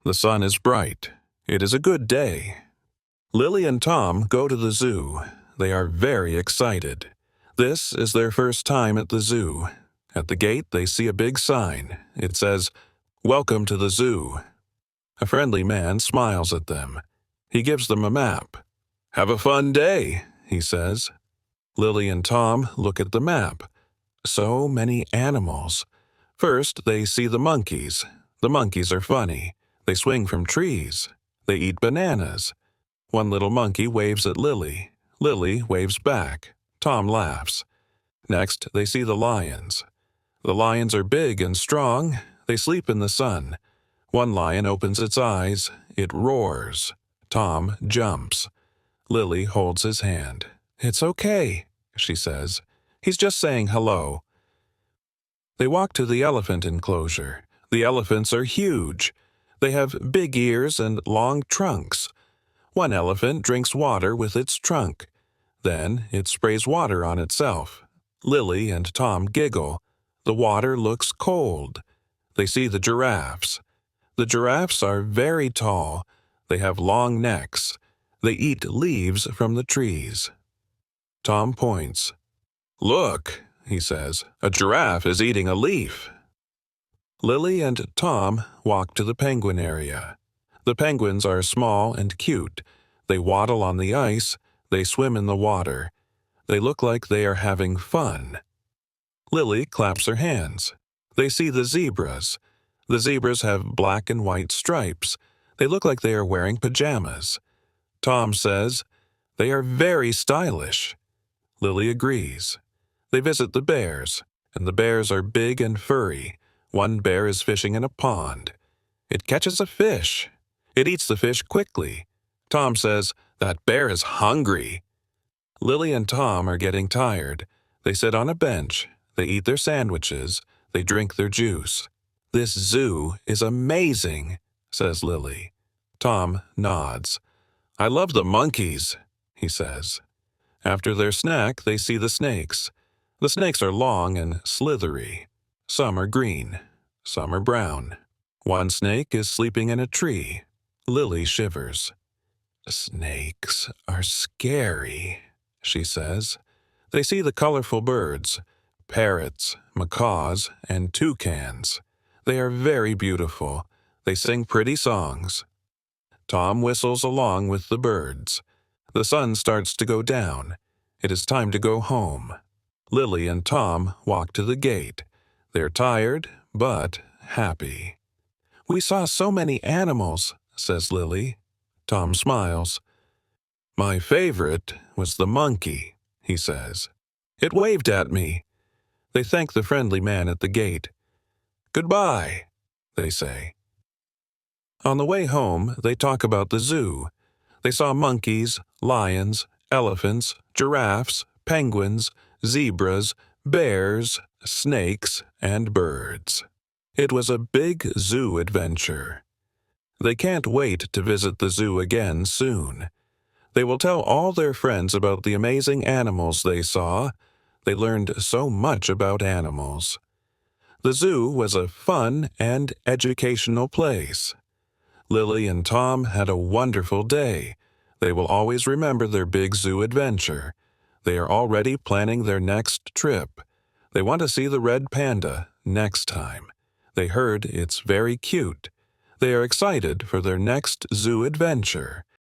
The sun is bright. It is a good day. Lily and Tom go to the zoo. They are very excited. This is their first time at the zoo. At the gate, they see a big sign. It says, "Welcome to the zoo." A friendly man smiles at them. He gives them a map. "Have a fun day," he says. Lily and Tom look at the map. So many animals. First, they see the monkeys. The monkeys are funny. They swing from trees. They eat bananas. One little monkey waves at Lily. Lily waves back. Tom laughs. Next, they see the lions. The lions are big and strong. They sleep in the sun. One lion opens its eyes. It roars. Tom jumps. Lily holds his hand. "It's okay," she says. "He's just saying hello." They walk to the elephant enclosure. The elephants are huge. They have big ears and long trunks. One elephant drinks water with its trunk. Then it sprays water on itself. Lily and Tom giggle. The water looks cold. They see the giraffes. The giraffes are very tall. They have long necks. They eat leaves from the trees. Tom points. "Look," he says, "a giraffe is eating a leaf." Lily and Tom walk to the penguin area. The penguins are small and cute. They waddle on the ice. They swim in the water. They look like they are having fun. Lily claps her hands. They see the zebras. The zebras have black and white stripes. They look like they are wearing pajamas. Tom says, "They are very stylish." Lily agrees. They visit the bears, and the bears are big and furry. One bear is fishing in a pond. It catches a fish. It eats the fish quickly. Tom says, "That bear is hungry." Lily and Tom are getting tired. They sit on a bench. They eat their sandwiches. They drink their juice. "This zoo is amazing," says Lily. Tom nods. "I love the monkeys," he says. After their snack, they see the snakes. The snakes are long and slithery. Some are green. Some are brown. One snake is sleeping in a tree. Lily shivers. "Snakes are scary," she says. They see the colorful birds, parrots, macaws, and toucans. They are very beautiful. They sing pretty songs. Tom whistles along with the birds. The sun starts to go down. It is time to go home. Lily and Tom walk to the gate. They're tired, but happy. "We saw so many animals," says Lily. Tom smiles. "My favorite was the monkey," he says. "It waved at me." They thank the friendly man at the gate. "Goodbye," they say. On the way home, they talk about the zoo. They saw monkeys, lions, elephants, giraffes, penguins, zebras, bears, snakes, and birds. It was a big zoo adventure. They can't wait to visit the zoo again soon. They will tell all their friends about the amazing animals they saw. They learned so much about animals. The zoo was a fun and educational place. Lily and Tom had a wonderful day. They will always remember their big zoo adventure. They are already planning their next trip. They want to see the red panda next time. They heard it's very cute. They are excited for their next zoo adventure.